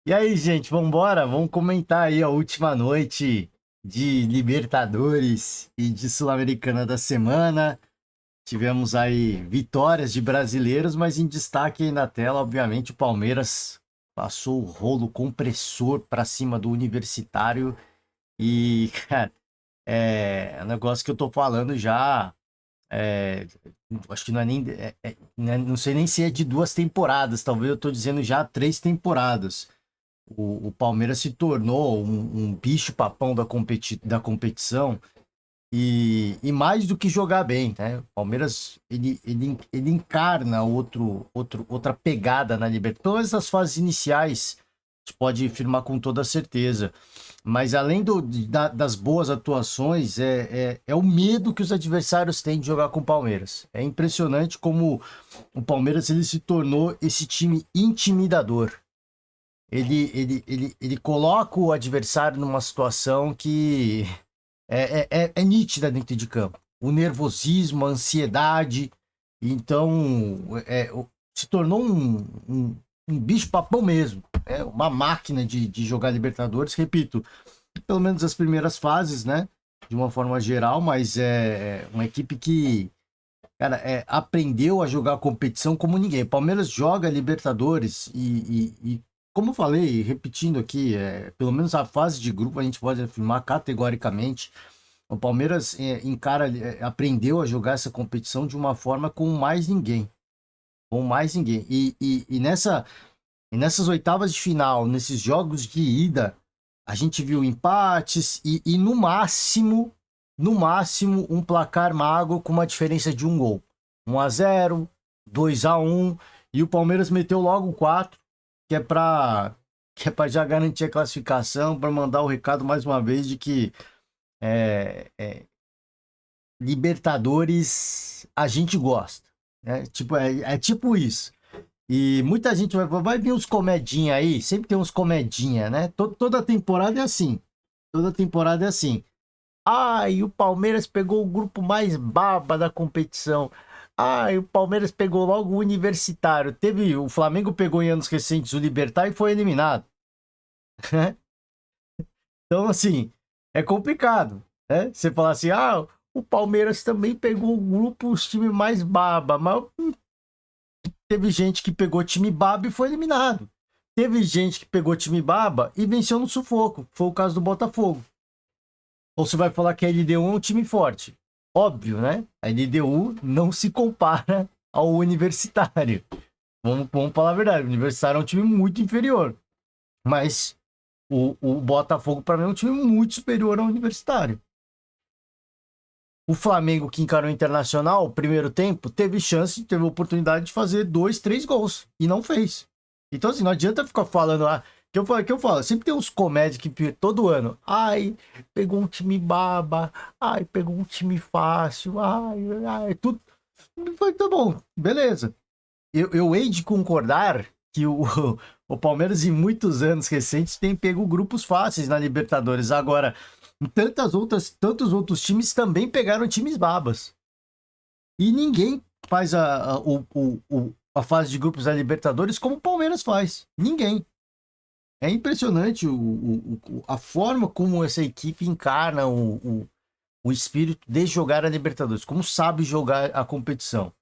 E aí, gente, vamos embora? Vamos comentar aí a última noite de Libertadores e de Sul-Americana da semana. Tivemos aí vitórias de brasileiros, mas em destaque aí na tela, obviamente, o Palmeiras passou o rolo compressor para cima do Universitário e, cara, é um negócio que eu tô falando já, é, acho que não é nem, não sei nem se é de 2 temporadas, talvez eu tô dizendo já 3 temporadas. O Palmeiras se tornou um bicho-papão da competição e mais do que jogar bem, né? O Palmeiras ele encarna outra pegada na Libertadores. Todas as fases iniciais, a gente pode afirmar com toda certeza. Mas além das boas atuações, é o medo que os adversários têm de jogar com o Palmeiras. É impressionante como o Palmeiras ele se tornou esse time intimidador. Ele coloca o adversário numa situação que é nítida dentro de campo. O nervosismo, a ansiedade. Então, se tornou um bicho-papão mesmo. É uma máquina de jogar Libertadores. Repito, pelo menos as primeiras fases, né? De uma forma geral, mas é uma equipe que, cara, aprendeu a jogar competição como ninguém. Palmeiras joga Libertadores e como eu falei, repetindo aqui, pelo menos a fase de grupo a gente pode afirmar categoricamente, o Palmeiras aprendeu a jogar essa competição de uma forma como mais ninguém, com mais ninguém. E nessas oitavas de final, nesses jogos de ida, a gente viu empates e no máximo, um placar magro com uma diferença de um gol. 1-0, 2-1, e o Palmeiras meteu logo 4, que é para já garantir a classificação, para mandar o recado mais uma vez de que Libertadores a gente gosta. É tipo isso. E muita gente vai vir uns comedinha aí, sempre tem uns comedinha, né? Toda temporada é assim. Toda temporada é assim. Ai, o Palmeiras pegou o grupo mais baba da competição. Ai, o Palmeiras pegou logo o Universitário. O Flamengo pegou em anos recentes o Libertad e foi eliminado. Então, assim, é complicado, né? Você falar assim, o Palmeiras também pegou o grupo, os times mais baba, mas teve gente que pegou time baba e foi eliminado. Teve gente que pegou time baba e venceu no sufoco. Foi o caso do Botafogo. Ou você vai falar que a LDU é um time forte? Óbvio, né? A LDU não se compara ao Universitário. Vamos falar a verdade. O Universitário é um time muito inferior. Mas o Botafogo, para mim, é um time muito superior ao Universitário. O Flamengo, que encarou o Internacional, primeiro tempo, teve chance, teve oportunidade de fazer 2, 3 gols. E não fez. Então, assim, não adianta ficar falando lá. Que eu falo, sempre tem uns comédias que todo ano. Ai, pegou um time baba. Ai, pegou um time fácil. Ai, tudo. Foi, tá bom, beleza. Eu hei de concordar que o Palmeiras, em muitos anos recentes, tem pego grupos fáceis na Libertadores. Agora, tantos outros times também pegaram times babas. E ninguém faz a fase de grupos da Libertadores como o Palmeiras faz. Ninguém. É impressionante a forma como essa equipe encarna o espírito de jogar a Libertadores, como sabe jogar a competição.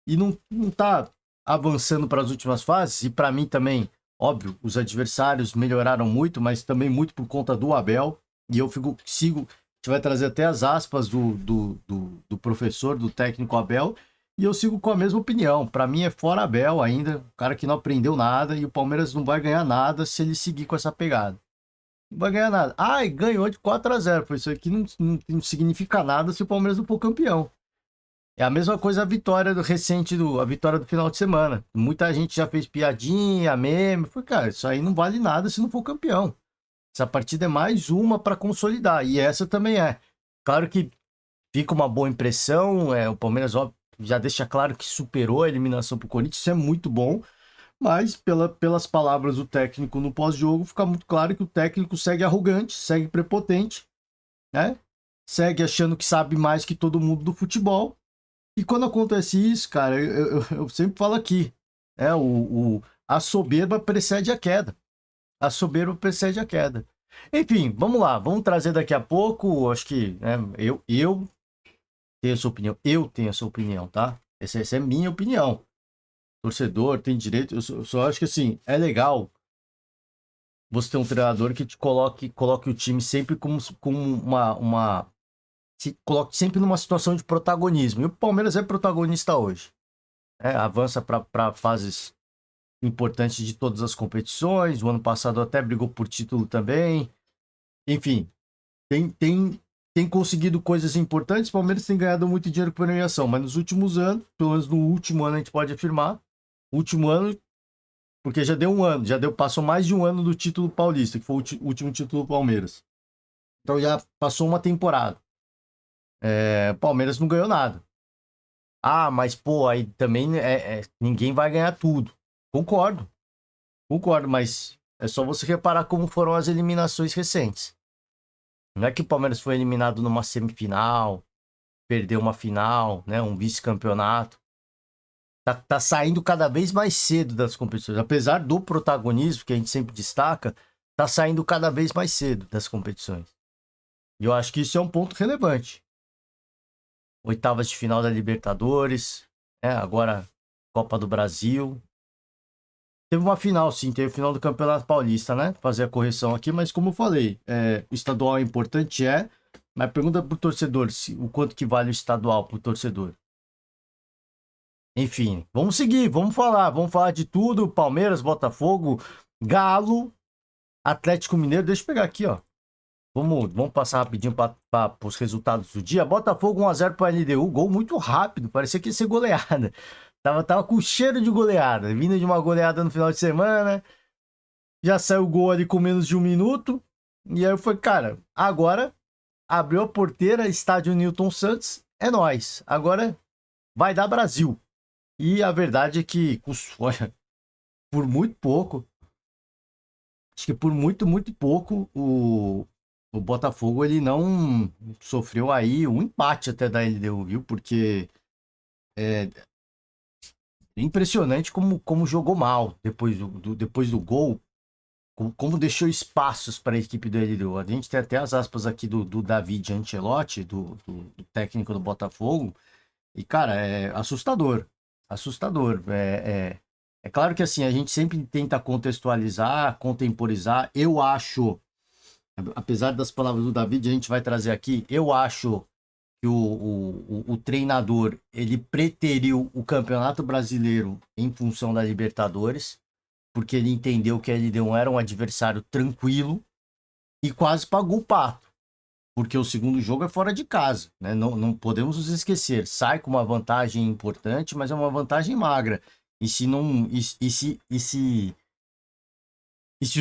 E não tá avançando para as últimas fases, e para mim também, óbvio, os adversários melhoraram muito, mas também muito por conta do Abel, e eu sigo, a gente vai trazer até as aspas do professor, do técnico Abel, e eu sigo com a mesma opinião. Para mim é fora Abel ainda, o cara que não aprendeu nada, e o Palmeiras não vai ganhar nada se ele seguir com essa pegada. Não vai ganhar nada. Ai, ganhou de 4-0. Isso aqui não significa nada se o Palmeiras não for campeão. É a mesma coisa a vitória do final de semana. Muita gente já fez piadinha, meme. Foi, cara, isso aí não vale nada se não for campeão. Essa partida é mais uma para consolidar. E essa também é. Claro que fica uma boa impressão. O Palmeiras ó, já deixa claro que superou a eliminação pro Corinthians. Isso é muito bom. Mas pelas palavras do técnico no pós-jogo, fica muito claro que o técnico segue arrogante, segue prepotente, né? Segue achando que sabe mais que todo mundo do futebol. E quando acontece isso, cara, eu sempre falo aqui, a soberba precede a queda. A soberba precede a queda. Enfim, vamos lá. Vamos trazer daqui a pouco. Acho que né, eu tenho a sua opinião. Eu tenho a sua opinião, tá? Essa é minha opinião. Torcedor tem direito. Eu só acho que assim, é legal você ter um treinador que te coloque o time sempre como se coloque sempre numa situação de protagonismo. E o Palmeiras é protagonista hoje. Avança para fases importantes de todas as competições. O ano passado até brigou por título também. Enfim, tem conseguido coisas importantes. O Palmeiras tem ganhado muito dinheiro com premiação, mas nos últimos anos, pelo menos no último ano a gente pode afirmar, último ano, porque já deu um ano, passou mais de um ano do título paulista, que foi o último título do Palmeiras. Então já passou uma temporada. O Palmeiras não ganhou nada. Ah, mas pô, aí também ninguém vai ganhar tudo. Concordo, concordo, mas é só você reparar como foram as eliminações recentes. Não é que o Palmeiras foi eliminado numa semifinal, perdeu uma final, né, um vice-campeonato. Tá saindo cada vez mais cedo das competições. Apesar do protagonismo que a gente sempre destaca, tá saindo cada vez mais cedo das competições. E eu acho que isso é um ponto relevante. Oitavas de final da Libertadores, agora Copa do Brasil. Teve uma final, sim, teve final do Campeonato Paulista, né? Fazer a correção aqui, mas como eu falei, o estadual é importante, mas pergunta pro torcedor o quanto que vale o estadual pro torcedor. Enfim, vamos seguir, vamos falar de tudo, Palmeiras, Botafogo, Galo, Atlético Mineiro, deixa eu pegar aqui, ó. Vamos passar rapidinho para os resultados do dia. Botafogo 1-0 para a LDU, gol muito rápido, parecia que ia ser goleada. Tava com cheiro de goleada, vindo de uma goleada no final de semana, já saiu o gol ali com menos de um minuto, e aí eu falei, cara, agora abriu a porteira, estádio Newton Santos, é nóis, agora vai dar Brasil. E a verdade é que, olha, por muito pouco, acho que por muito pouco, o Botafogo ele não sofreu aí um empate até da LDU, viu? Porque é impressionante como jogou mal depois do gol, como deixou espaços para a equipe do LDU. A gente tem até as aspas aqui do David Ancelotti, do técnico do Botafogo, e cara, é assustador. Assustador. É claro que assim, a gente sempre tenta contextualizar, contemporizar. Eu acho, apesar das palavras do David, a gente vai trazer aqui, eu acho que o treinador, ele preteriu o Campeonato Brasileiro em função da Libertadores, porque ele entendeu que a LDU era um adversário tranquilo e quase pagou o pato, porque o segundo jogo é fora de casa, né? Não podemos nos esquecer, sai com uma vantagem importante, mas é uma vantagem magra. E se não, e se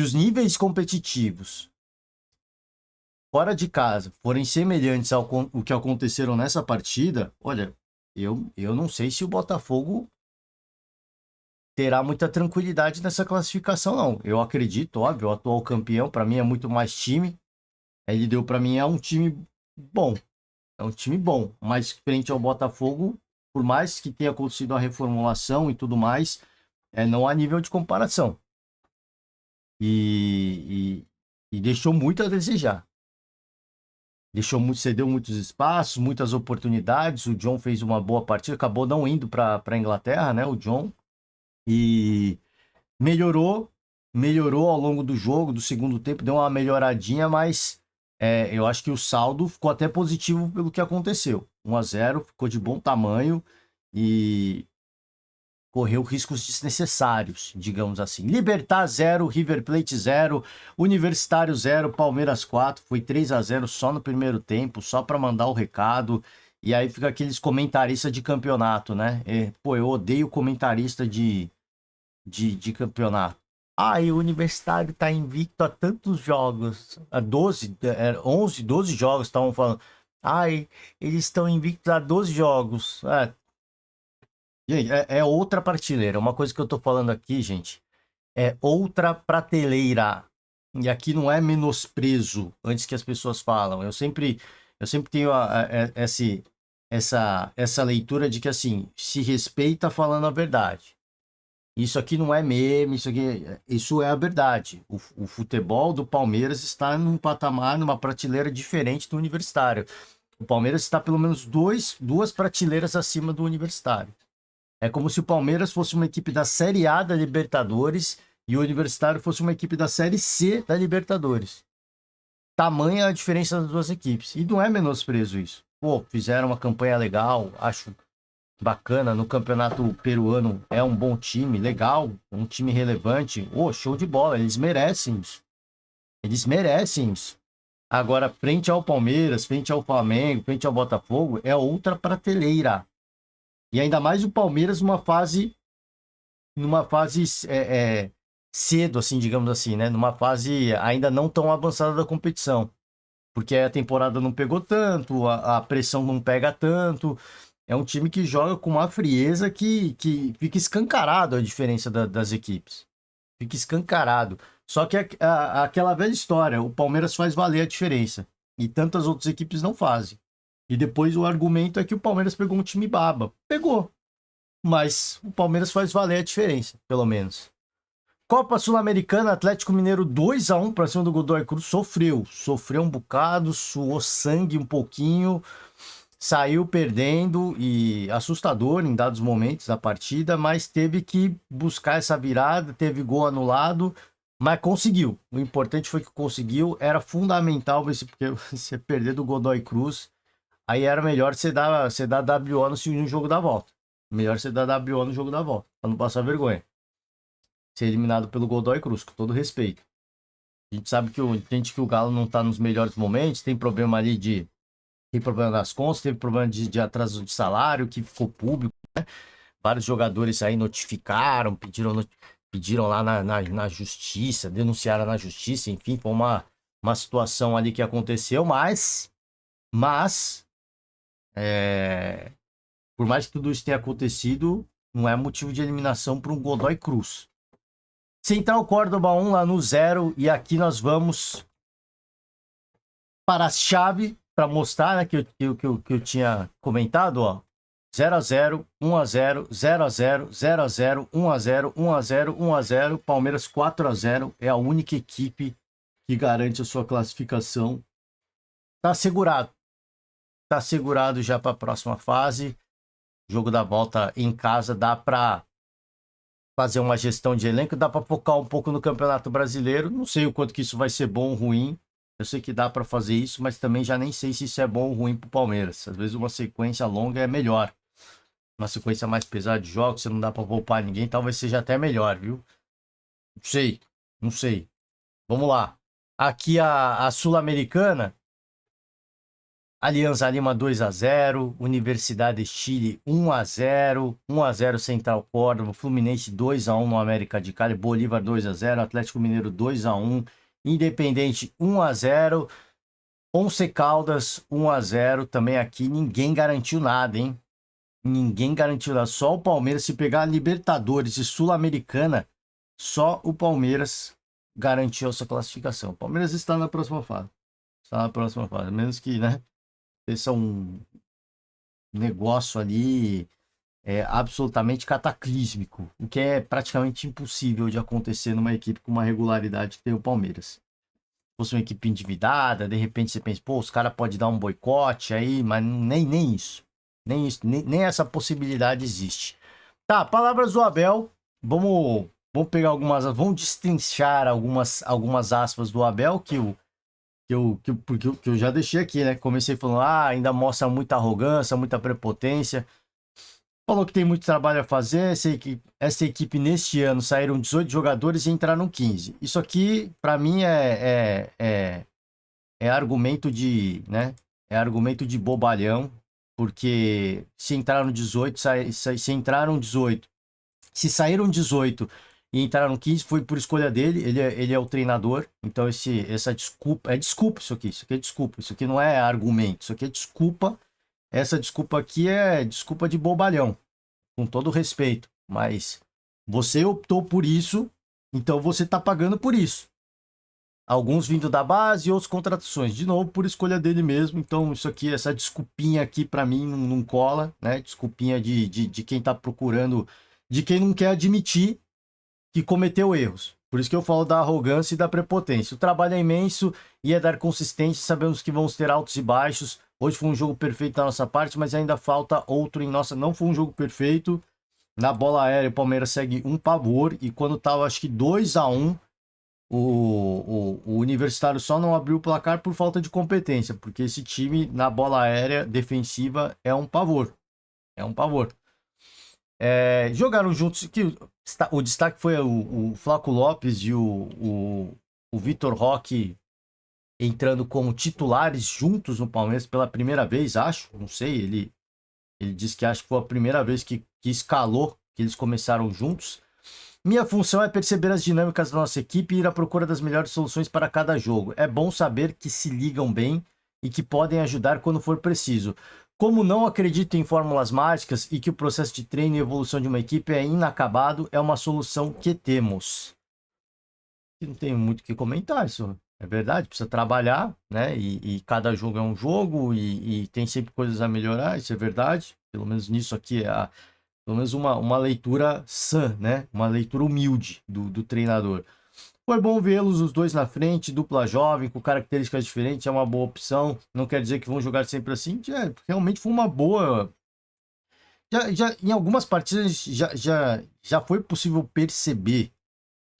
os níveis competitivos fora de casa forem semelhantes ao o que aconteceram nessa partida, olha, eu não sei se o Botafogo terá muita tranquilidade nessa classificação, não. Eu acredito, óbvio, o atual campeão, para mim, é muito mais time. Ele deu para mim, é um time bom. É um time bom, mas frente ao Botafogo, por mais que tenha acontecido a reformulação e tudo mais, não há nível de comparação. E deixou muito a desejar. Cedeu muitos espaços, muitas oportunidades. O John fez uma boa partida, acabou não indo para a Inglaterra, né? O John. E melhorou ao longo do jogo, do segundo tempo, deu uma melhoradinha, mas eu acho que o saldo ficou até positivo pelo que aconteceu. 1-0, ficou de bom tamanho e correu riscos desnecessários, digamos assim. Libertad 0, River Plate 0, Universitário 0, Palmeiras 4, foi 3-0 só no primeiro tempo, só para mandar o recado. E aí fica aqueles comentaristas de campeonato, né? Eu odeio comentarista de campeonato. E o Universitário tá invicto a tantos jogos, a 12, 11, 12 jogos, estavam falando. Eles estão invictos a 12 jogos. Gente, é outra prateleira. Uma coisa que eu tô falando aqui, gente, é outra prateleira. E aqui não é menosprezo antes que as pessoas falam. Eu sempre tenho essa leitura de que, assim, se respeita falando a verdade. Isso aqui não é meme, isso é a verdade. O futebol do Palmeiras está num patamar, numa prateleira diferente do Universitário. O Palmeiras está pelo menos duas prateleiras acima do Universitário. É como se o Palmeiras fosse uma equipe da Série A da Libertadores e o Universitário fosse uma equipe da Série C da Libertadores. Tamanha a diferença das duas equipes. E não é menosprezo isso. Pô, fizeram uma campanha legal, acho bacana. No campeonato peruano é um bom time, legal, um time relevante. Ô, show de bola, eles merecem isso. Eles merecem isso. Agora, frente ao Palmeiras, frente ao Flamengo, frente ao Botafogo, é outra prateleira. E ainda mais o Palmeiras numa fase cedo, assim, digamos assim, né? Numa fase ainda não tão avançada da competição. Porque a temporada não pegou tanto, a pressão não pega tanto. É um time que joga com uma frieza que fica escancarado a diferença das equipes. Fica escancarado. Só que aquela velha história, o Palmeiras faz valer a diferença. E tantas outras equipes não fazem. E depois o argumento é que o Palmeiras pegou um time baba. Pegou. Mas o Palmeiras faz valer a diferença, pelo menos. Copa Sul-Americana, Atlético Mineiro 2-1 para cima do Godoy Cruz. Sofreu um bocado, suou sangue um pouquinho, saiu perdendo e assustador em dados momentos da partida, mas teve que buscar essa virada, teve gol anulado, mas conseguiu. O importante foi que conseguiu, era fundamental porque você perder do Godoy Cruz, aí era melhor você dar WO no jogo da volta. Melhor você dar WO no jogo da volta, para não passar vergonha. Ser eliminado pelo Godoy Cruz, com todo respeito. A gente sabe que o Galo não tá nos melhores momentos, tem problema ali tem problema nas contas, teve problema de atraso de salário, que ficou público, né? Vários jogadores aí notificaram, pediram lá na justiça, denunciaram na justiça, enfim, foi uma situação ali que aconteceu, mas por mais que tudo isso tenha acontecido, não é motivo de eliminação para um Godoy Cruz. Central Córdoba 1 lá no 0. E aqui nós vamos para a chave para mostrar, né, que eu tinha comentado, ó. 0-0, 1-0, 0-0, 0-0, 1-0, 1-0, 1-0. Palmeiras 4-0. É a única equipe que garante a sua classificação. Tá assegurado. Tá assegurado já para a próxima fase. Jogo da volta em casa dá para fazer uma gestão de elenco, dá para focar um pouco no Campeonato Brasileiro. Não sei o quanto que isso vai ser bom ou ruim. Eu sei que dá para fazer isso, mas também já nem sei se isso é bom ou ruim para o Palmeiras. Às vezes uma sequência longa é melhor. Uma sequência mais pesada de jogos, você não dá para poupar ninguém, talvez seja até melhor, viu? Não sei. Vamos lá. Aqui a Sul-Americana. Alianza Lima 2-0, Universidade de Chile 1-0, 1-0 Central Córdoba, Fluminense 2-1 no América de Cali, Bolívar 2-0, Atlético Mineiro 2-1, Independente 1-0, Once Caldas 1-0, também aqui ninguém garantiu nada, hein? Ninguém garantiu nada, só o Palmeiras, se pegar Libertadores e Sul-Americana, só o Palmeiras garantiu essa classificação. O Palmeiras está na próxima fase. Menos que, né? Esse é um negócio ali absolutamente cataclísmico, o que é praticamente impossível de acontecer numa equipe com uma regularidade que tem o Palmeiras. Se fosse uma equipe endividada, de repente você pensa, pô, os caras podem dar um boicote aí, mas nem isso. Nem essa possibilidade existe. Tá, palavras do Abel. Vamos pegar vamos destrinchar algumas aspas do Abel que eu já deixei aqui, né? Comecei falando, ainda mostra muita arrogância, muita prepotência. Falou que tem muito trabalho a fazer. Essa equipe neste ano saíram 18 jogadores e entraram 15. Isso aqui, para mim, é argumento de, né? É argumento de bobalhão, porque se entraram 18, se entraram 18, se saíram 18 e entraram 15, foi por escolha dele, ele é o treinador, então essa desculpa, isso aqui é desculpa, isso aqui não é argumento, isso aqui é desculpa, essa desculpa aqui é desculpa de bobalhão, com todo respeito, mas você optou por isso, então você tá pagando por isso. Alguns vindo da base e outros contratações, de novo, por escolha dele mesmo, então isso aqui, essa desculpinha aqui pra mim não cola, né, desculpinha de quem tá procurando, de quem não quer admitir que cometeu erros. Por isso que eu falo da arrogância e da prepotência. O trabalho é imenso e é dar consistência. Sabemos que vamos ter altos e baixos. Hoje foi um jogo perfeito da nossa parte, mas ainda falta outro em nossa. Não foi um jogo perfeito. Na bola aérea, o Palmeiras segue um pavor. E quando tava, acho que 2-1, o Universitário só não abriu o placar por falta de competência. Porque esse time, na bola aérea defensiva, é um pavor. É um pavor. Jogaram juntos. O destaque foi o Flaco Lopes e o Vitor Roque entrando como titulares juntos no Palmeiras pela primeira vez, acho. Não sei, ele disse que acho que foi a primeira vez que escalou, que eles começaram juntos. Minha função é perceber as dinâmicas da nossa equipe e ir à procura das melhores soluções para cada jogo. É bom saber que se ligam bem e que podem ajudar quando for preciso. Como não acredito em fórmulas mágicas e que o processo de treino e evolução de uma equipe é inacabado, é uma solução que temos. Não tenho muito o que comentar, isso é verdade, precisa trabalhar, né? E cada jogo é um jogo e tem sempre coisas a melhorar, isso é verdade. Pelo menos nisso aqui pelo menos uma leitura sã, né? Uma leitura humilde do treinador. Foi bom vê-los os dois na frente, dupla jovem, com características diferentes, é uma boa opção. Não quer dizer que vão jogar sempre assim. Realmente foi uma boa. Em algumas partidas já foi possível perceber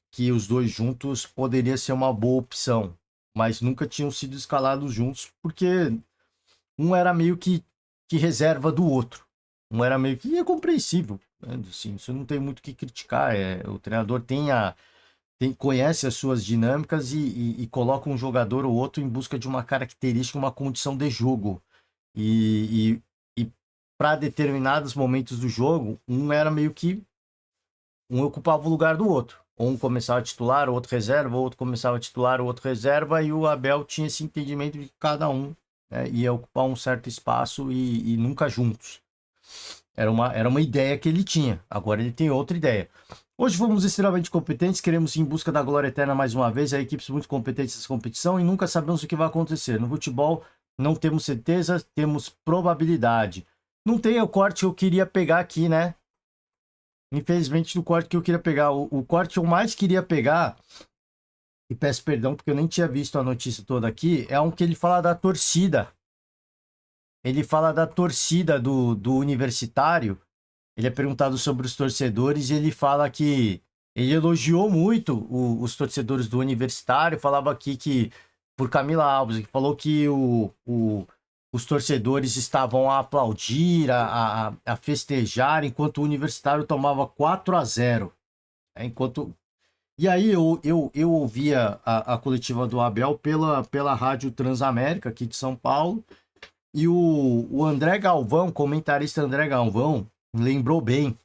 que os dois juntos poderia ser uma boa opção, mas nunca tinham sido escalados juntos, porque um era meio que reserva do outro. Um era meio que é compreensível. Né? Assim, isso não tem muito o que criticar. O treinador conhece as suas dinâmicas e coloca um jogador ou outro em busca de uma característica, uma condição de jogo. E para determinados momentos do jogo, um era meio que um ocupava o lugar do outro. Um começava a titular, o outro reserva, o outro começava a titular, o outro reserva, e o Abel tinha esse entendimento de que cada um, né, ia ocupar um certo espaço e nunca juntos. Era uma ideia que ele tinha, agora ele tem outra ideia. Hoje fomos extremamente competentes, queremos ir em busca da glória eterna mais uma vez, há equipes muito competentes nessa competição e nunca sabemos o que vai acontecer. No futebol não temos certeza, temos probabilidade. Não tem o corte que eu queria pegar aqui, né? Infelizmente, do corte que eu queria pegar. O corte que eu mais queria pegar, e peço perdão porque eu nem tinha visto a notícia toda aqui, é um que ele fala da torcida. Ele fala da torcida do Universitário. Ele é perguntado sobre os torcedores e ele fala que ele elogiou muito os torcedores do Universitário. Falava aqui que, por Camila Alves, que falou que os torcedores estavam a aplaudir, a festejar, enquanto o Universitário tomava 4-0. E aí eu ouvia a coletiva do Abel pela Rádio Transamérica, aqui de São Paulo, e o André Galvão, comentarista André Galvão, lembrou bem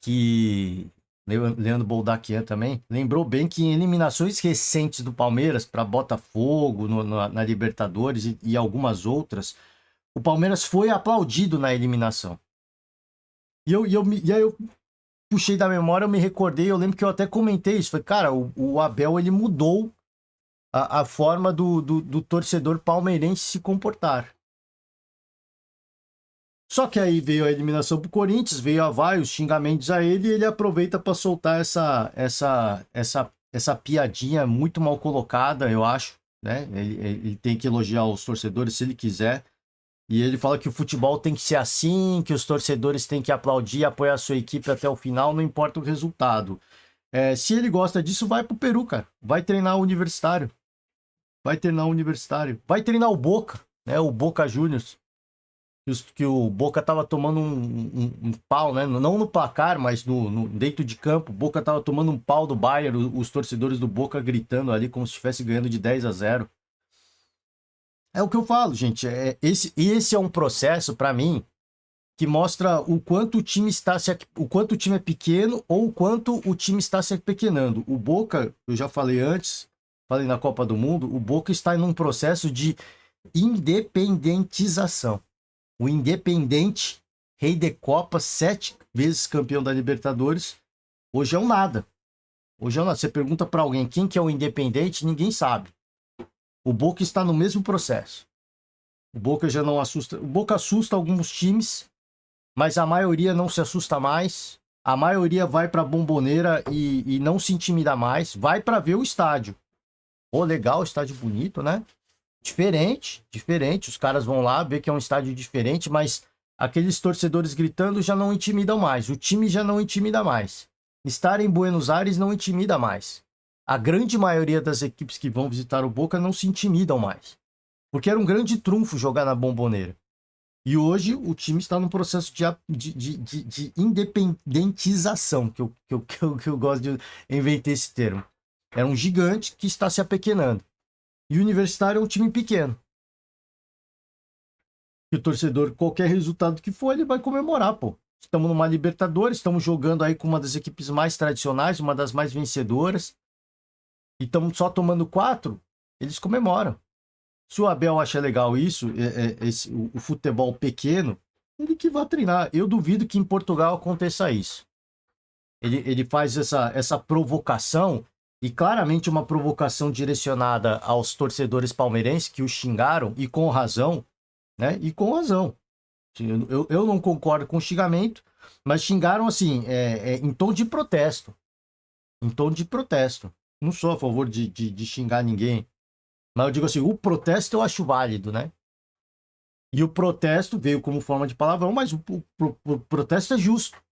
que... Leandro Boldaquian também, lembrou bem que em eliminações recentes do Palmeiras para Botafogo, na Libertadores e algumas outras, o Palmeiras foi aplaudido na eliminação. E aí eu puxei da memória, eu me recordei, eu lembro que eu até comentei isso. Falei, cara, o Abel ele mudou a forma do torcedor palmeirense se comportar. Só que aí veio a eliminação pro Corinthians, veio a os xingamentos a ele, e ele aproveita para soltar essa piadinha muito mal colocada, eu acho, né? Ele tem que elogiar os torcedores se ele quiser. E ele fala que o futebol tem que ser assim, que os torcedores têm que aplaudir e apoiar a sua equipe até o final, não importa o resultado. Se ele gosta disso, vai pro Peru, cara. Vai treinar o Universitário. Vai treinar o Universitário. Vai treinar o Boca, né? O Boca Juniors. Que o Boca tava tomando um pau, né? Não no placar, mas dentro de campo. O Boca tava tomando um pau do Bayern, os torcedores do Boca gritando ali como se estivesse ganhando de 10-0. É o que eu falo, gente. Esse é um processo, para mim, que mostra o quanto o quanto o time é pequeno ou o quanto o time está se apequenando. O Boca, eu já falei antes, falei na Copa do Mundo, o Boca está em um processo de independentização. O Independente, rei de Copa, 7 vezes campeão da Libertadores, hoje é um nada. Hoje é um nada. Você pergunta para alguém quem que é o Independente, ninguém sabe. O Boca está no mesmo processo. O Boca já não assusta. O Boca assusta alguns times, mas a maioria não se assusta mais. A maioria vai pra Bomboneira e não se intimida mais. Vai pra ver o estádio. Pô, legal, estádio bonito, né? Diferente, diferente. Os caras vão lá ver que é um estádio diferente, mas aqueles torcedores gritando já não intimidam mais. O time já não intimida mais. Estar em Buenos Aires não intimida mais. A grande maioria das equipes que vão visitar o Boca não se intimidam mais. Porque era um grande trunfo jogar na Bomboneira. E hoje o time está num processo de independentização, que eu gosto de inventar esse termo. É um gigante que está se apequenando. E o Universitário é um time pequeno. E o torcedor, qualquer resultado que for, ele vai comemorar, pô. Estamos numa Libertadores, estamos jogando aí com uma das equipes mais tradicionais, uma das mais vencedoras. E estamos só tomando 4, eles comemoram. Se o Abel acha legal isso, o futebol pequeno, ele que vai treinar. Eu duvido que em Portugal aconteça isso. Ele faz essa provocação, e claramente uma provocação direcionada aos torcedores palmeirenses que o xingaram, e com razão, né? E com razão. Eu não concordo com o xingamento, mas xingaram assim, em tom de protesto. Em tom de protesto. Não sou a favor de xingar ninguém. Mas eu digo assim, o protesto eu acho válido, né? E o protesto veio como forma de palavrão, mas o protesto é justo.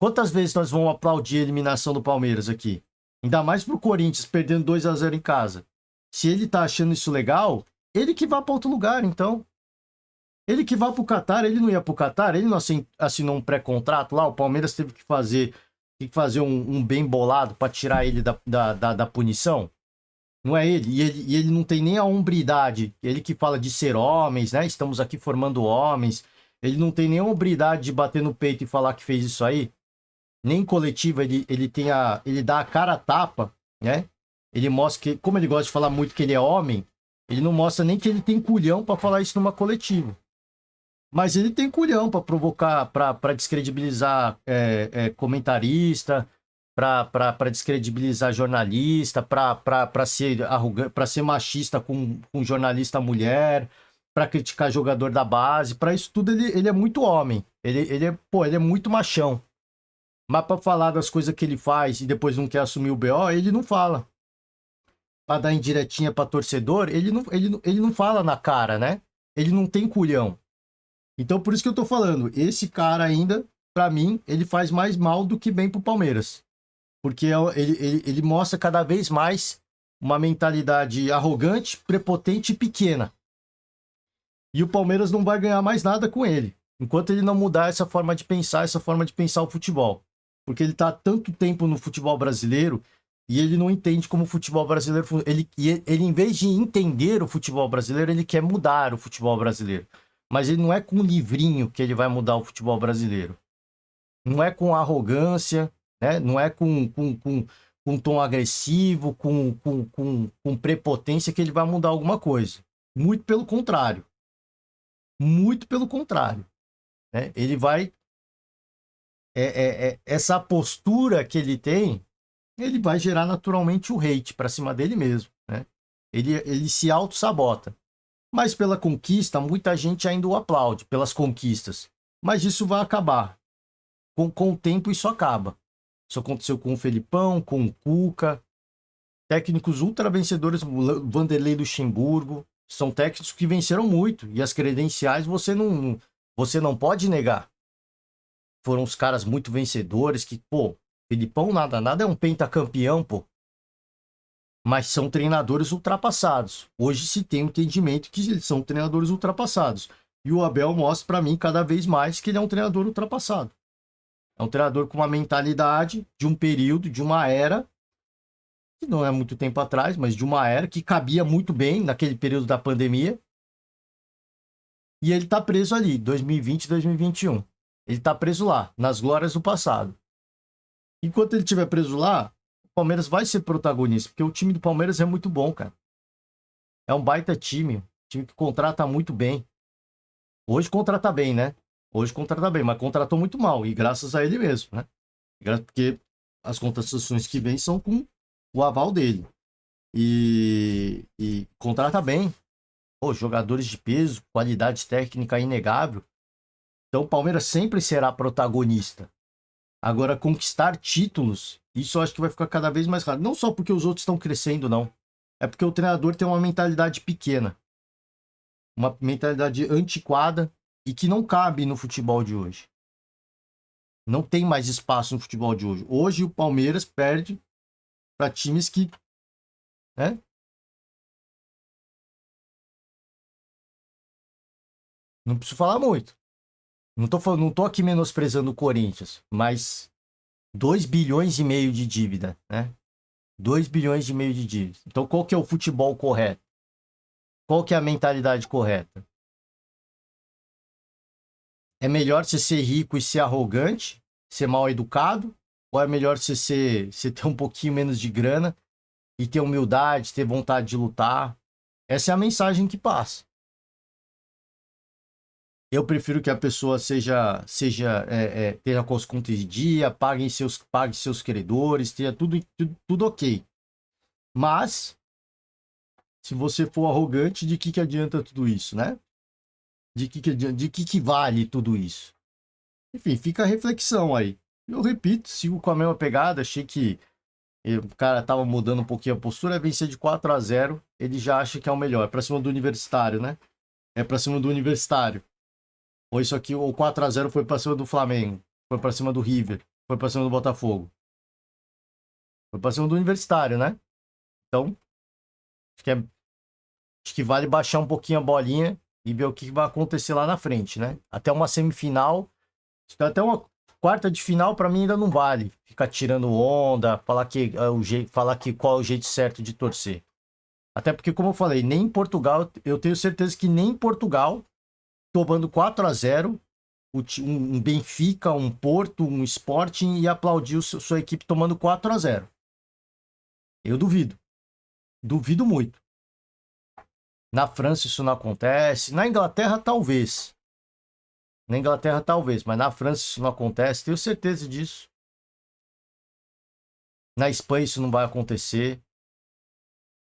Quantas vezes nós vamos aplaudir a eliminação do Palmeiras aqui? Ainda mais pro Corinthians, perdendo 2-0 em casa. Se ele tá achando isso legal, ele que vá para outro lugar, então. Ele que vá pro Catar, ele não ia pro Catar, ele não assinou um pré-contrato lá, o Palmeiras teve que fazer um bem bolado para tirar ele da punição. Não é ele. E ele não tem nem a hombridade. Ele que fala de ser homens, né? Estamos aqui formando homens. Ele não tem nem a hombridade de bater no peito e falar que fez isso aí. Nem coletiva, ele dá a cara a tapa, né? Ele mostra que, como ele gosta de falar muito que ele é homem, ele não mostra nem que ele tem culhão para falar isso numa coletiva. Mas ele tem culhão para provocar, para descredibilizar comentarista, para descredibilizar jornalista, para ser arrogante, para ser machista com jornalista mulher, para criticar jogador da base, para isso tudo ele é muito homem. Ele é muito machão. Mas para falar das coisas que ele faz e depois não quer assumir o BO, ele não fala. Para dar indiretinha para torcedor, ele não fala na cara, né? Ele não tem culhão. Então por isso que eu tô falando, esse cara ainda, para mim, ele faz mais mal do que bem pro Palmeiras. Porque ele mostra cada vez mais uma mentalidade arrogante, prepotente e pequena. E o Palmeiras não vai ganhar mais nada com ele, enquanto ele não mudar essa forma de pensar o futebol. Porque ele está há tanto tempo no futebol brasileiro e ele não entende como o futebol brasileiro... Ele, em vez de entender o futebol brasileiro, ele quer mudar o futebol brasileiro. Mas ele não é com um livrinho que ele vai mudar o futebol brasileiro. Não é com arrogância, né? Não é com tom agressivo, com prepotência que ele vai mudar alguma coisa. Muito pelo contrário. Muito pelo contrário. Né? Ele vai... essa postura que ele vai gerar naturalmente o hate para cima dele mesmo. Né? Ele se auto-sabota. Mas pela conquista, muita gente ainda o aplaude, pelas conquistas. Mas isso vai acabar. Com o tempo isso acaba. Isso aconteceu com o Felipão, com o Cuca. Técnicos ultra vencedores, Vanderlei Luxemburgo. São técnicos que venceram muito. E as credenciais você não pode negar. Foram os caras muito vencedores que, pô, Felipão nada é um pentacampeão, pô. Mas são treinadores ultrapassados. Hoje se tem o entendimento que eles são treinadores ultrapassados. E o Abel mostra para mim cada vez mais que ele é um treinador ultrapassado. É um treinador com uma mentalidade de um período, de uma era, que não é muito tempo atrás, mas de uma era que cabia muito bem naquele período da pandemia. E ele tá preso ali, 2020, 2021. Ele tá preso lá, nas glórias do passado. Enquanto ele estiver preso lá, o Palmeiras vai ser protagonista, porque o time do Palmeiras é muito bom, cara. É um baita time que contrata muito bem. Hoje contrata bem, né? Hoje contrata bem, mas contratou muito mal, e graças a ele mesmo, né? Porque as contratações que vêm são com o aval dele. E contrata bem. Pô, jogadores de peso, qualidade técnica inegável. Então o Palmeiras sempre será protagonista. Agora, conquistar títulos, isso eu acho que vai ficar cada vez mais raro. Não só porque os outros estão crescendo, não. É porque o treinador tem uma mentalidade pequena. Uma mentalidade antiquada e que não cabe no futebol de hoje. Não tem mais espaço no futebol de hoje. Hoje o Palmeiras perde para times que, né? Não preciso falar muito. Não tô aqui menosprezando o Corinthians, mas 2,5 bilhões de dívida, né? 2,5 bilhões de dívida. Então qual que é o futebol correto? Qual que é a mentalidade correta? É melhor você ser rico e ser arrogante, ser mal educado? Ou é melhor você ter um pouquinho menos de grana e ter humildade, ter vontade de lutar? Essa é a mensagem que passa. Eu prefiro que a pessoa tenha com as contas de dia, pague seus credores, tenha tudo ok. Mas, se você for arrogante, de que adianta tudo isso, né? De que vale tudo isso? Enfim, fica a reflexão aí. Eu repito, sigo com a mesma pegada, achei que o cara tava mudando um pouquinho a postura, vencer de 4-0, ele já acha que é o melhor. É pra cima do Universitário, né? É pra cima do Universitário. Ou isso aqui, o 4-0 foi pra cima do Flamengo, foi pra cima do River, foi pra cima do Botafogo. Foi pra cima do Universitário, né? Então, acho que vale baixar um pouquinho a bolinha e ver o que vai acontecer lá na frente, né? Até uma semifinal, até uma quarta de final, pra mim ainda não vale ficar tirando onda, falar que qual é o jeito certo de torcer. Até porque, como eu falei, nem em Portugal, eu tenho certeza que nem em Portugal, tomando 4-0, um Benfica, um Porto, um Sporting e aplaudir sua equipe tomando 4-0. Eu duvido. Duvido muito. Na França isso não acontece. Na Inglaterra, talvez. Na Inglaterra, talvez. Mas na França isso não acontece. Tenho certeza disso. Na Espanha isso não vai acontecer.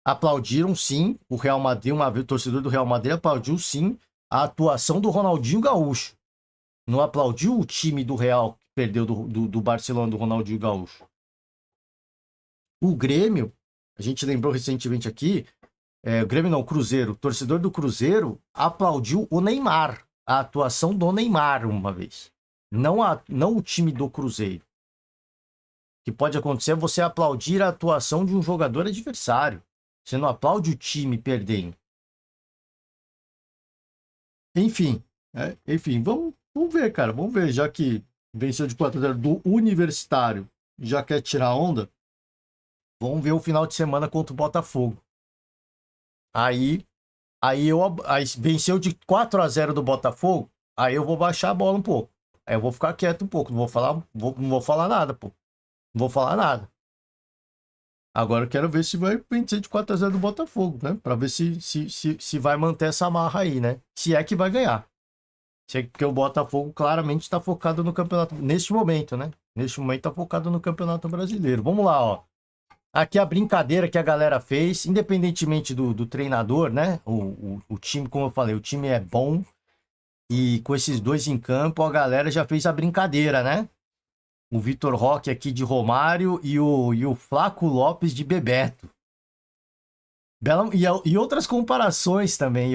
Aplaudiram sim o Real Madrid. Uma vez o torcedor do Real Madrid aplaudiu sim a atuação do Ronaldinho Gaúcho. Não aplaudiu o time do Real que perdeu do Barcelona, do Ronaldinho Gaúcho. O Grêmio, a gente lembrou recentemente aqui, o Grêmio não, o Cruzeiro, o torcedor do Cruzeiro aplaudiu o Neymar, a atuação do Neymar uma vez. Não o time do Cruzeiro. O que pode acontecer é você aplaudir a atuação de um jogador adversário. Você não aplaude o time perdendo. Enfim, vamos ver, cara. Vamos ver, já que venceu de 4-0 do Universitário, já quer tirar onda, vamos ver o final de semana contra o Botafogo. Aí venceu de 4-0 do Botafogo, aí eu vou baixar a bola um pouco. Aí eu vou ficar quieto um pouco, não vou falar nada, pô. Não vou falar nada. Agora eu quero ver se vai vencer de 4-0 do Botafogo, né? Pra ver se vai manter essa marra aí, né? Se é que vai ganhar. Porque o Botafogo claramente está focado no campeonato, neste momento, né? Neste momento está focado no Campeonato Brasileiro. Vamos lá, ó. Aqui a brincadeira que a galera fez, independentemente do treinador, né? O time, como eu falei, o time é bom. E com esses dois em campo, a galera já fez a brincadeira, né? O Vitor Roque aqui de Romário e o Flaco Lopes de Bebeto. E outras comparações também.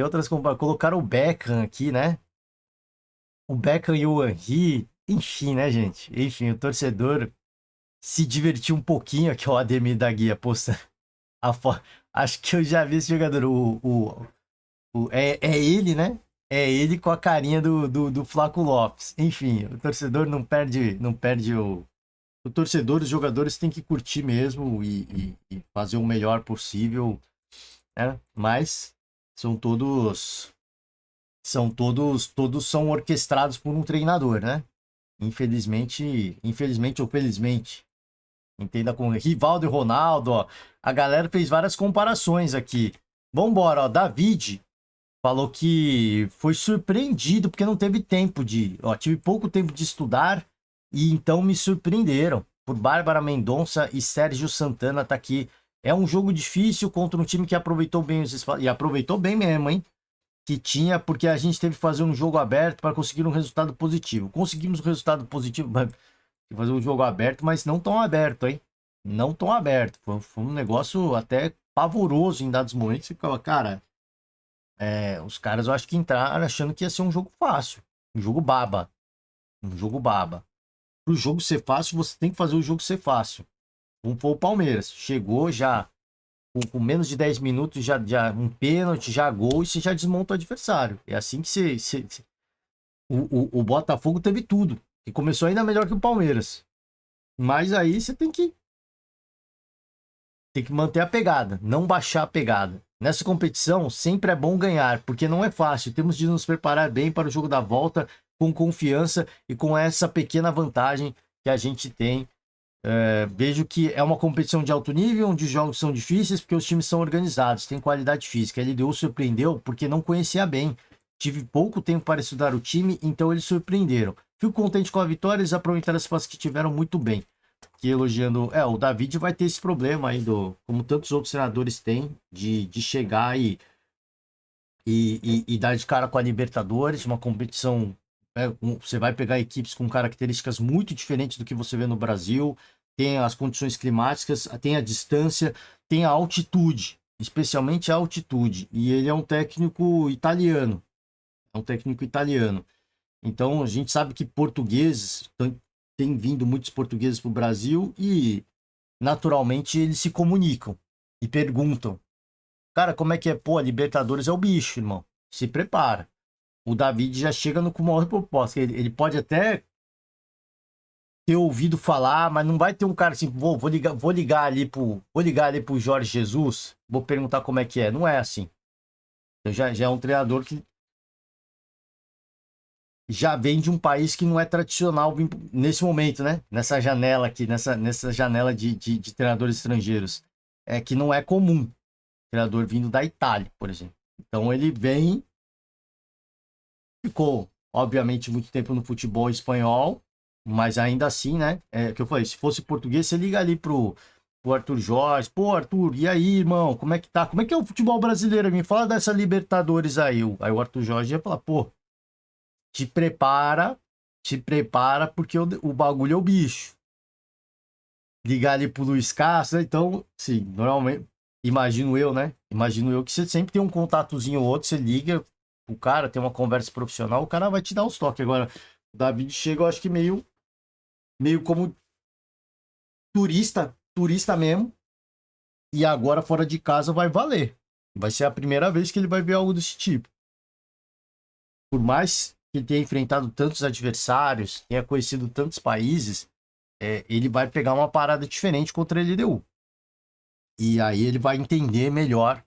Colocaram o Beckham aqui, né? O Beckham e o Henry. Enfim, né, gente? Enfim, o torcedor se divertiu um pouquinho aqui, o Ademir da Guia posta acho que eu já vi esse jogador. É ele, né? É ele com a carinha do Flaco Lopes. Enfim, o torcedor não perde o torcedor, os jogadores têm que curtir mesmo e fazer o melhor possível, né? Mas todos são orquestrados por um treinador, né? Infelizmente ou felizmente. Entenda com Rivaldo e Ronaldo, ó. A galera fez várias comparações aqui. Vambora, ó. David falou que foi surpreendido porque não teve tempo tive pouco tempo de estudar e então me surpreenderam. Por Bárbara Mendonça e Sérgio Santana tá aqui. É um jogo difícil contra um time que aproveitou bem os espaços. E aproveitou bem mesmo, hein? Que tinha, porque a gente teve que fazer um jogo aberto para conseguir um resultado positivo. Conseguimos um resultado positivo, que fazer um jogo aberto, mas não tão aberto, hein? Não tão aberto. Foi um negócio até pavoroso em dados momentos. Você ficava, cara, os caras eu acho que entraram achando que ia ser um jogo fácil. Um jogo baba. Um jogo baba. Pro jogo ser fácil, você tem que fazer o jogo ser fácil. Como foi o Palmeiras. Chegou já com menos de 10 minutos, já um pênalti, já gol, e você já desmonta o adversário. É assim que o Botafogo teve tudo. E começou ainda melhor que o Palmeiras. Mas aí você tem que manter a pegada, não baixar a pegada. Nessa competição, sempre é bom ganhar, porque não é fácil. Temos de nos preparar bem para o jogo da volta, com confiança e com essa pequena vantagem que a gente tem. Vejo que é uma competição de alto nível, onde os jogos são difíceis, porque os times são organizados, têm qualidade física. A LDU surpreendeu porque não conhecia bem. Tive pouco tempo para estudar o time, então eles surpreenderam. Fico contente com a vitória, eles aproveitaram as passes que tiveram muito bem. Que elogiando. O David vai ter esse problema aí, como tantos outros treinadores têm, de chegar e dar de cara com a Libertadores, uma competição. Você vai pegar equipes com características muito diferentes do que você vê no Brasil, tem as condições climáticas, tem a distância, tem a altitude, especialmente a altitude. E ele é um técnico italiano. É um técnico italiano. Então a gente sabe que portugueses, tem vindo muitos portugueses para o Brasil e naturalmente eles se comunicam e perguntam: cara, como é que é? Pô, a Libertadores é o bicho, irmão. Se prepara. O David já chega com uma outra proposta. Ele pode até ter ouvido falar, mas não vai ter um cara assim, vou ligar ali pro Jorge Jesus, vou perguntar como é que é. Não é assim. Então já é um treinador que já vem de um país que não é tradicional nesse momento, né? Nessa janela aqui, nessa janela de treinadores estrangeiros. É que não é comum. Treinador vindo da Itália, por exemplo. Então ele vem, ficou, obviamente, muito tempo no futebol espanhol, mas ainda assim, né? É que eu falei, se fosse português, você liga ali pro Arthur Jorge. Pô, Arthur, e aí, irmão? Como é que tá? Como é que é o futebol brasileiro? Me fala dessa Libertadores aí. Aí o Arthur Jorge ia falar, pô, te prepara, te prepara, porque o bagulho é o bicho. Ligar ali pro Luiz Castro, então, sim, normalmente, imagino eu, né? Imagino eu que você sempre tem um contatozinho ou outro, você liga, o cara tem uma conversa profissional, o cara vai te dar os toques. Agora, o David chega, eu acho que meio como turista mesmo, e agora fora de casa vai valer. Vai ser a primeira vez que ele vai ver algo desse tipo. Por mais que ele tenha enfrentado tantos adversários, tenha conhecido tantos países, ele vai pegar uma parada diferente contra a LDU. E aí ele vai entender melhor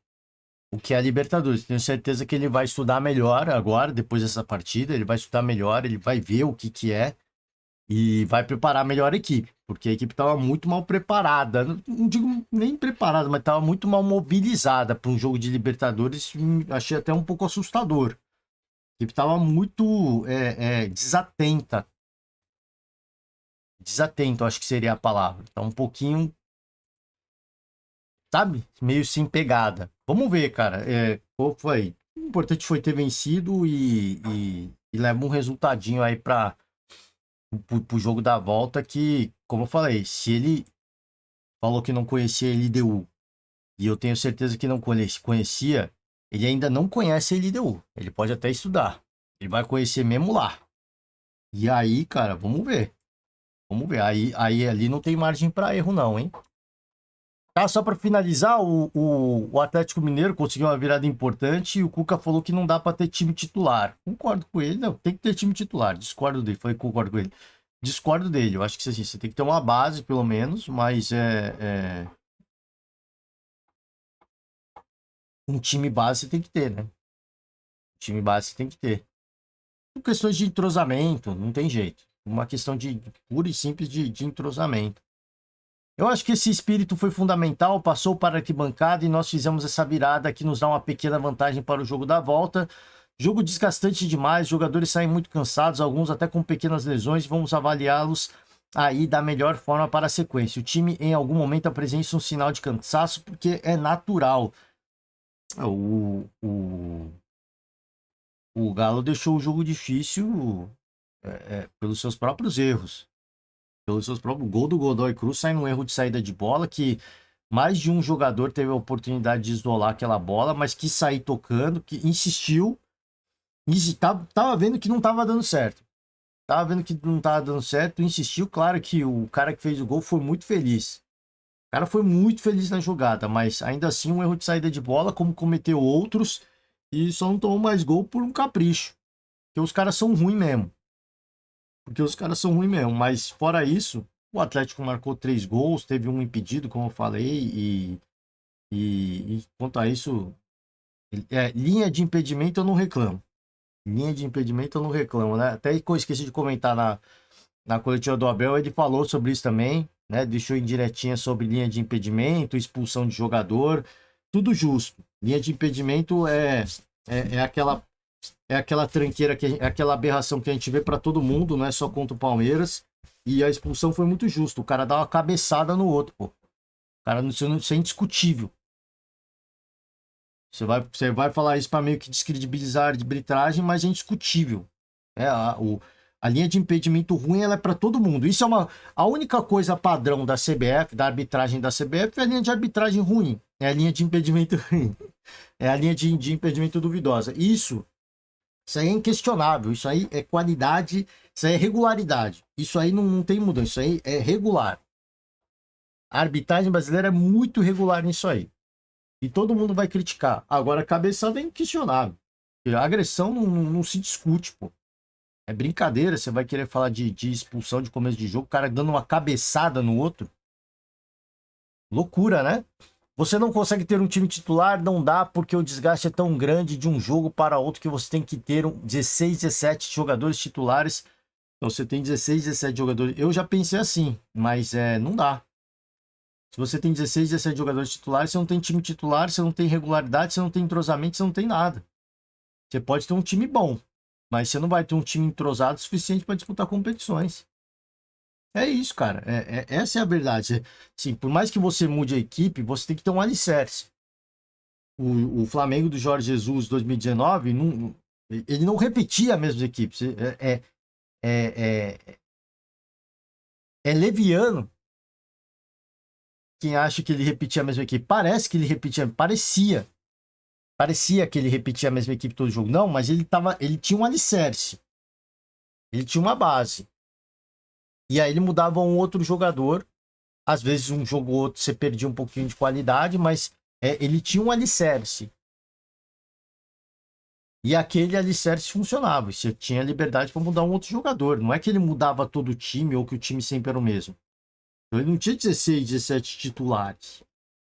o que é a Libertadores. Tenho certeza que ele vai estudar melhor agora, depois dessa partida. Ele vai estudar melhor, ele vai ver o que é e vai preparar melhor a equipe. Porque a equipe estava muito mal preparada. Não digo nem preparada, mas estava muito mal mobilizada para um jogo de Libertadores. Achei até um pouco assustador. A equipe estava muito desatenta. Desatento, acho que seria a palavra. Tá um pouquinho, sabe? Meio sem pegada. Vamos ver, cara. Qual foi? O importante foi ter vencido e leva um resultadinho aí para pro jogo da volta que, como eu falei, se ele falou que não conhecia a LDU e eu tenho certeza que não conhecia, ele ainda não conhece a LDU. Ele pode até estudar. Ele vai conhecer mesmo lá. E aí, cara, vamos ver. Vamos ver. Aí ali não tem margem para erro não, hein? Tá, só para finalizar, o Atlético Mineiro conseguiu uma virada importante e o Cuca falou que não dá para ter time titular. Concordo com ele, não, tem que ter time titular. Discordo dele, foi concordo com ele. Discordo dele, eu acho que assim, você tem que ter uma base, pelo menos, mas um time base você tem que ter, né? Um time base você tem que ter. Por questões de entrosamento, não tem jeito. Uma questão de pura e simples de entrosamento. Eu acho que esse espírito foi fundamental, passou para a arquibancada e nós fizemos essa virada que nos dá uma pequena vantagem para o jogo da volta. Jogo desgastante demais, jogadores saem muito cansados, alguns até com pequenas lesões, vamos avaliá-los aí da melhor forma para a sequência. O time em algum momento apresenta um sinal de cansaço porque é natural. O Galo deixou o jogo difícil pelos seus próprios erros. Pelos seus próprios. O gol do Godoy Cruz sai num erro de saída de bola que mais de um jogador teve a oportunidade de isolar aquela bola, mas quis sair tocando, que insistiu. Tava vendo que não tava dando certo. Tava vendo que não tava dando certo, insistiu. Claro que o cara que fez o gol foi muito feliz. O cara foi muito feliz na jogada, mas ainda assim um erro de saída de bola, como cometeu outros, e só não tomou mais gol por um capricho. Porque os caras são ruins mesmo. Mas fora isso, o Atlético marcou 3 gols, teve um impedido, como eu falei, e quanto a isso, linha de impedimento eu não reclamo. Linha de impedimento eu não reclamo, né? Até que eu esqueci de comentar na coletiva do Abel, ele falou sobre isso também, né? Deixou indiretinha sobre linha de impedimento, expulsão de jogador, tudo justo. Linha de impedimento é aquela tranqueira, é aquela aberração que a gente vê para todo mundo, não é só contra o Palmeiras. E a expulsão foi muito justa. O cara dá uma cabeçada no outro, pô. O cara, isso é indiscutível. Você vai falar isso para meio que descredibilizar a arbitragem, mas é indiscutível. A linha de impedimento ruim ela é para todo mundo. Isso é a única coisa padrão da CBF, da arbitragem da CBF, é a linha de arbitragem ruim. É a linha de impedimento ruim. É a linha de impedimento duvidosa. Isso aí é inquestionável. Isso aí é qualidade, isso aí é regularidade. Isso aí não tem mudança. Isso aí é regular. A arbitragem brasileira é muito regular nisso aí. E todo mundo vai criticar. Agora, a cabeçada é inquestionável. A agressão não se discute, pô. É brincadeira, você vai querer falar de expulsão de começo de jogo, o cara dando uma cabeçada no outro. Loucura, né? Você não consegue ter um time titular, não dá, porque o desgaste é tão grande de um jogo para outro que você tem que ter 16, 17 jogadores titulares. Então você tem 16, 17 jogadores. Eu já pensei assim, mas não dá. Se você tem 16, 17 jogadores titulares, você não tem time titular, você não tem regularidade, você não tem entrosamento, você não tem nada. Você pode ter um time bom, mas você não vai ter um time entrosado o suficiente para disputar competições. É isso, cara. Essa é a verdade. Sim, por mais que você mude a equipe, você tem que ter um alicerce. O Flamengo do Jorge Jesus 2019, ele não repetia as mesmas equipes. É leviano quem acha que ele repetia a mesma equipe. Parece que ele repetia, parecia que ele repetia a mesma equipe todo jogo. Não, mas ele tinha um alicerce. Ele tinha uma base. E aí ele mudava um outro jogador. Às vezes um jogo ou outro você perdia um pouquinho de qualidade, mas ele tinha um alicerce. E aquele alicerce funcionava. Você tinha liberdade para mudar um outro jogador. Não é que ele mudava todo o time ou que o time sempre era o mesmo. Então, ele não tinha 16, 17 titulares.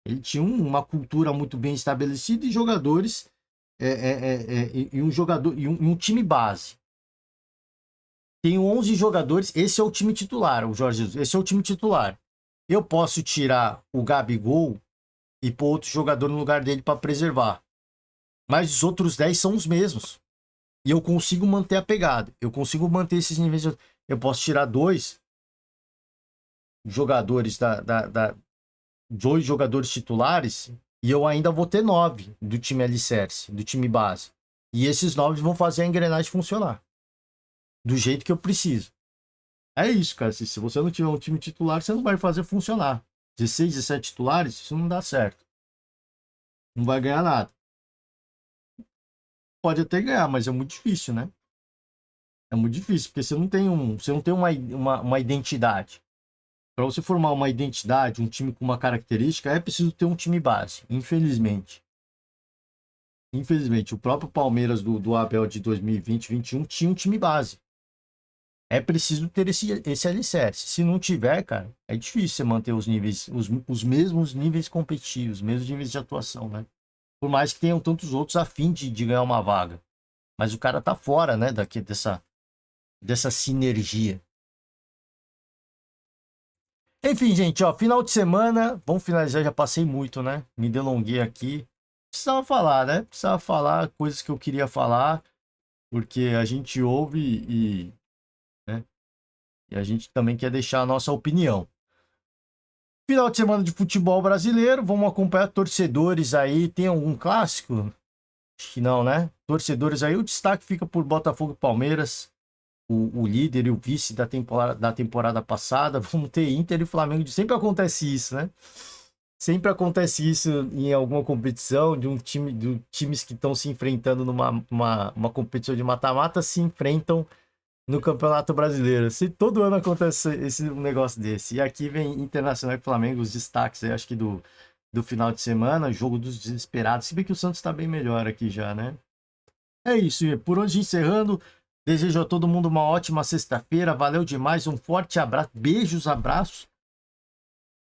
Ele tinha uma cultura muito bem estabelecida e jogadores e um jogador e um time base. Tem 11 jogadores, esse é o time titular, o Jorge Jesus, esse é o time titular. Eu posso tirar o Gabigol e pôr outro jogador no lugar dele para preservar. Mas os outros 10 são os mesmos. E eu consigo manter a pegada. Eu consigo manter esses níveis. Eu posso tirar 2 jogadores dois jogadores titulares e eu ainda vou ter 9 do time alicerce, do time base. E esses 9 vão fazer a engrenagem funcionar do jeito que eu preciso. É isso, cara. Se você não tiver um time titular, você não vai fazer funcionar. 16, 17 titulares, isso não dá certo. Não vai ganhar nada. Pode até ganhar, mas é muito difícil, né? É muito difícil, porque você não tem uma identidade. Para você formar uma identidade, um time com uma característica, é preciso ter um time base, infelizmente. Infelizmente, o próprio Palmeiras do Abel de 2020, 2021 tinha um time base. É preciso ter esse alicerce. Se não tiver, cara, é difícil você manter os níveis, os mesmos níveis competitivos, os mesmos níveis de atuação, né? Por mais que tenham tantos outros a fim de ganhar uma vaga. Mas o cara tá fora, né, dessa sinergia. Enfim, gente, ó, final de semana, vamos finalizar, já passei muito, né? Me delonguei aqui. Precisava falar, né? Precisava falar coisas que eu queria falar, porque a gente ouve né? E a gente também quer deixar a nossa opinião. Final de semana de futebol brasileiro, vamos acompanhar torcedores aí. Tem algum clássico? Acho que não, né? Torcedores aí, o destaque fica por Botafogo e Palmeiras. o líder e o vice da temporada passada. Vamos ter Inter e Flamengo. Sempre acontece isso, né? Sempre acontece isso em alguma competição, de times que estão se enfrentando uma competição de mata-mata se enfrentam no Campeonato Brasileiro. Todo ano acontece um negócio desse. E aqui vem Internacional e Flamengo, os destaques, acho que do final de semana, jogo dos desesperados. Se bem que o Santos está bem melhor aqui já, né? É isso, e por hoje encerrando. Desejo a todo mundo uma ótima sexta-feira. Valeu demais, um forte abraço, beijos, abraços.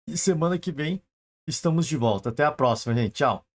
E semana que vem estamos de volta. Até a próxima, gente. Tchau.